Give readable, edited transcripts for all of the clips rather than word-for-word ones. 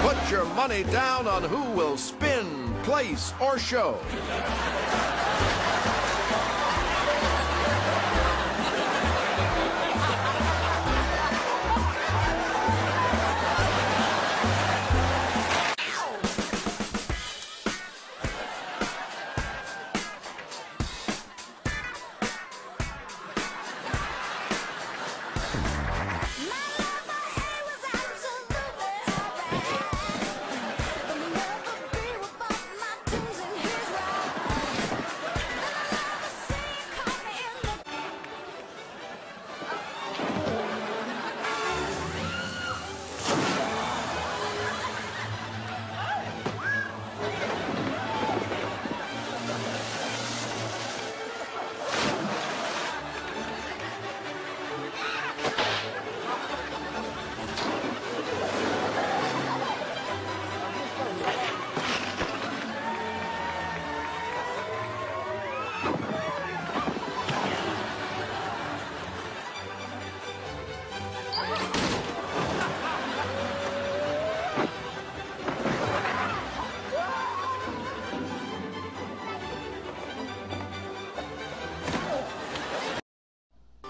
Put your money down on who will spin, place, or show.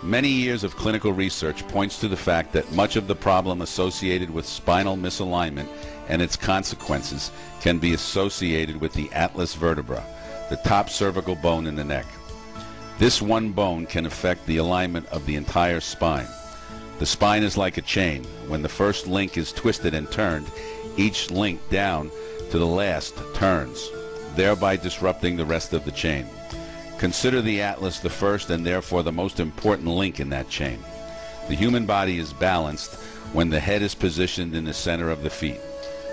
Many years of clinical research points to the fact that much of the problem associated with spinal misalignment and its consequences can be associated with the atlas vertebra, the top cervical bone in the neck. This one bone can affect the alignment of the entire spine. The spine is like a chain. When the first link is twisted and turned, each link down to the last turns, thereby disrupting the rest of the chain. Consider the atlas the first and therefore the most important link in that chain. The human body is balanced when the head is positioned in the center of the feet.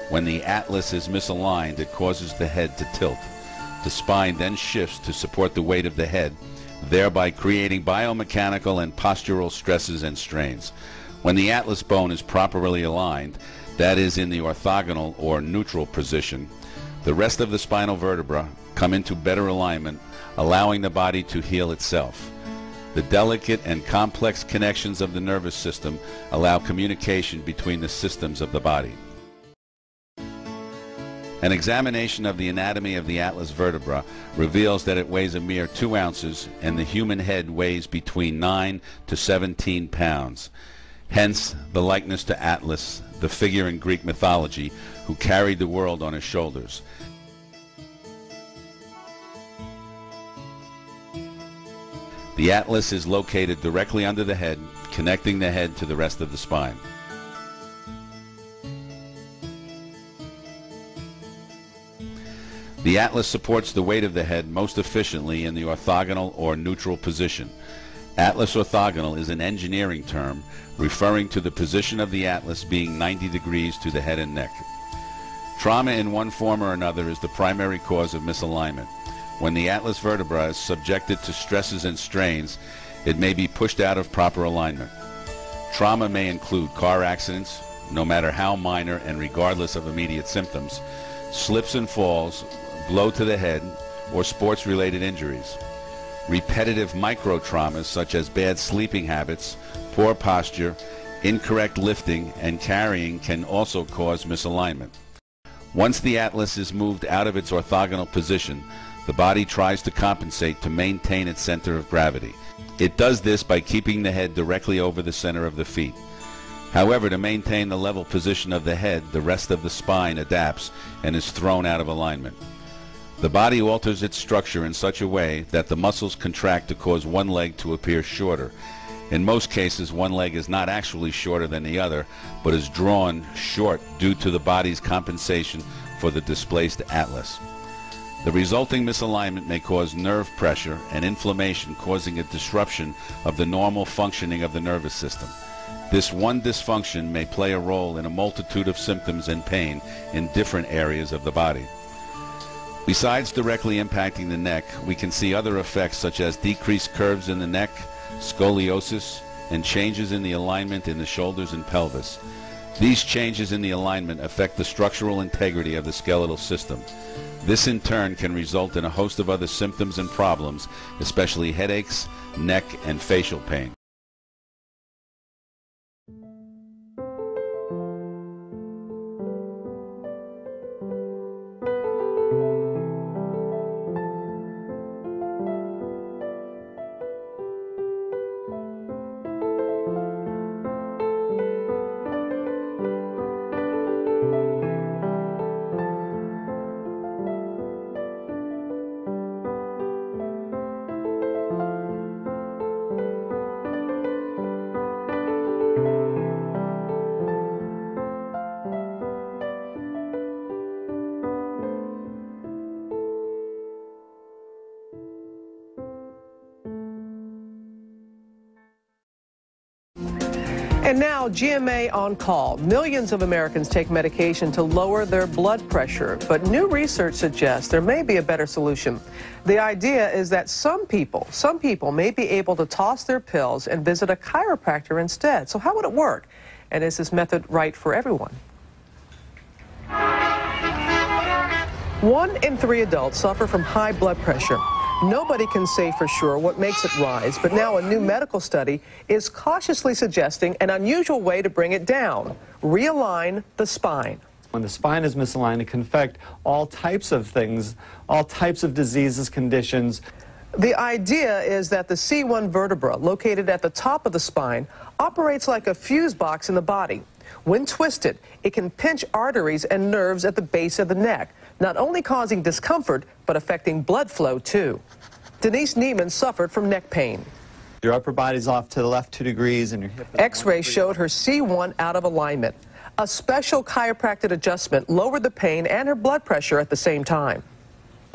When the atlas is misaligned, it causes the head to tilt. The spine then shifts to support the weight of the head, thereby creating biomechanical and postural stresses and strains. When the atlas bone is properly aligned, that is in the orthogonal or neutral position, the rest of the spinal vertebra come into better alignment, allowing the body to heal itself. The delicate and complex connections of the nervous system allow communication between the systems of the body. An examination of the anatomy of the atlas vertebra reveals that it weighs a mere 2 ounces and the human head weighs between 9 to 17 pounds. Hence the likeness to Atlas, the figure in Greek mythology who carried the world on his shoulders. The atlas is located directly under the head, connecting the head to the rest of the spine. The atlas supports the weight of the head most efficiently in the orthogonal or neutral position. Atlas orthogonal is an engineering term referring to the position of the atlas being 90 degrees to the head and neck. Trauma in one form or another is the primary cause of misalignment. When the atlas vertebra is subjected to stresses and strains, it may be pushed out of proper alignment. Trauma may include car accidents, no matter how minor and regardless of immediate symptoms, slips and falls, blow to the head, or sports-related injuries. Repetitive micro-traumas such as bad sleeping habits, poor posture, incorrect lifting, and carrying can also cause misalignment. Once the atlas is moved out of its orthogonal position, the body tries to compensate to maintain its center of gravity. It does this by keeping the head directly over the center of the feet. However, to maintain the level position of the head, the rest of the spine adapts and is thrown out of alignment. The body alters its structure in such a way that the muscles contract to cause one leg to appear shorter. In most cases, one leg is not actually shorter than the other, but is drawn short due to the body's compensation for the displaced atlas. The resulting misalignment may cause nerve pressure and inflammation, causing a disruption of the normal functioning of the nervous system. This one dysfunction may play a role in a multitude of symptoms and pain in different areas of the body. Besides directly impacting the neck, we can see other effects such as decreased curves in the neck, scoliosis, and changes in the alignment in the shoulders and pelvis. These changes in the alignment affect the structural integrity of the skeletal system. This in turn can result in a host of other symptoms and problems, especially headaches, neck, and facial pain. And now, GMA on call. Millions of Americans take medication to lower their blood pressure, but new research suggests there may be a better solution. The idea is that some people may be able to toss their pills and visit a chiropractor instead. So how would it work? And is this method right for everyone? 1 in 3 adults suffer from high blood pressure. Nobody can say for sure what makes it rise, but now a new medical study is cautiously suggesting an unusual way to bring it down: realign the spine. When the spine is misaligned, it can affect all types of things, all types of diseases, conditions. The idea is that the C1 vertebra, located at the top of the spine, operates like a fuse box in the body. When twisted, it can pinch arteries and nerves at the base of the neck, not only causing discomfort, but affecting blood flow, too. Denise Neiman suffered from neck pain. Your upper body's off to the left 2 degrees and your hip is X-rays showed her C1 out of alignment. A special chiropractic adjustment lowered the pain and her blood pressure at the same time.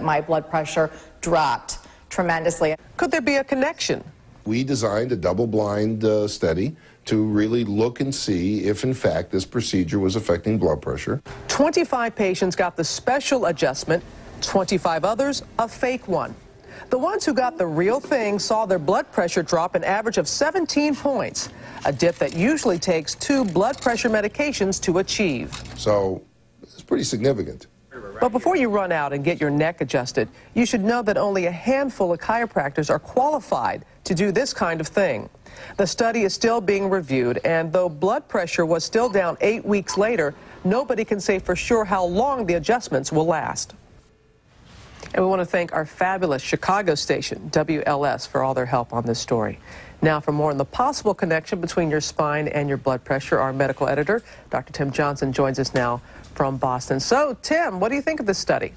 My blood pressure dropped tremendously. Could there be a connection? We designed a double-blind study to really look and see if, in fact, this procedure was affecting blood pressure. 25 patients got the special adjustment, 25 others a fake one. The ones who got the real thing saw their blood pressure drop an average of 17 points, a dip that usually takes 2 blood pressure medications to achieve. So it's pretty significant. But before you run out and get your neck adjusted, you should know that only a handful of chiropractors are qualified to do this kind of thing. The study is still being reviewed, and though blood pressure was still down 8 weeks later, nobody can say for sure how long the adjustments will last. And we want to thank our fabulous Chicago station, WLS, for all their help on this story. Now, for more on the possible connection between your spine and your blood pressure, our medical editor, Dr. Tim Johnson, joins us now from Boston. So, Tim, what do you think of this study?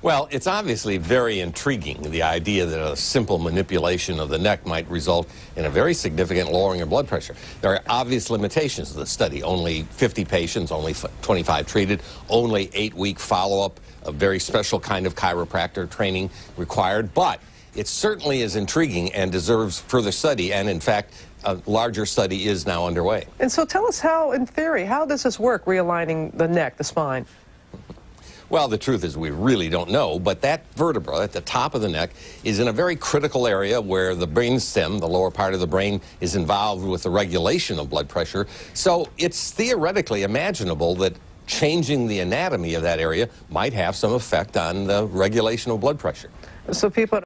Well, it's obviously very intriguing, the idea that a simple manipulation of the neck might result in a very significant lowering of blood pressure. There are obvious limitations of the study. Only 50 patients, only 25 treated, only 8-week follow-up, a very special kind of chiropractor training required. But it certainly is intriguing and deserves further study. And, in fact, a larger study is now underway. And so tell us how, in theory, how does this work, realigning the neck, the spine? Well, the truth is we really don't know, but that vertebra at the top of the neck is in a very critical area where the brain stem, the lower part of the brain, is involved with the regulation of blood pressure. So it's theoretically imaginable that changing the anatomy of that area might have some effect on the regulation of blood pressure. So people